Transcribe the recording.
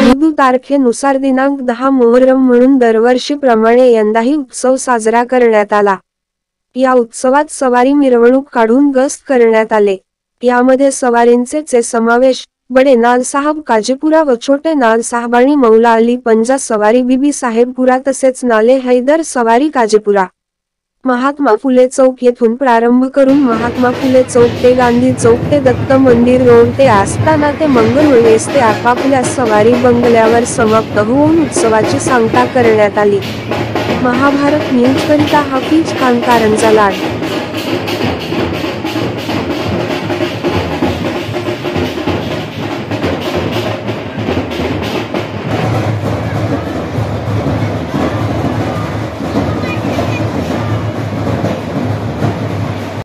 हिंदू तारखेनुसार दिनांक 10 मोहरम म्हणून दरवर्षीप्रमाणे यंदाही उत्सव साजरा करण्यात आला। या उत्सवात सवारी मिरवणूक काढून गस्त करण्यात आले। यामध्ये सवारींचे समावेश बडे नाल साहब काजीपुरा व छोटे नाल साहब आणि मौला अली पंजा सवारी बीबी साहेबपुरा तसेच नाले हैदर सवारी काजीपुरा। महात्मा फुले चौक येथून प्रारंभ करून महात्मा फुले चौक ते गांधी चौक ते दत्त मंदिर रोड ते आस्थाना ते मंगळवेस ते आपापल्या सवारी बंगल्यावर समाप्त होऊन उत्सवाची सांगता करण्यात आली। महाभारत न्यूज करिता हफीज खान कारंजा लाड।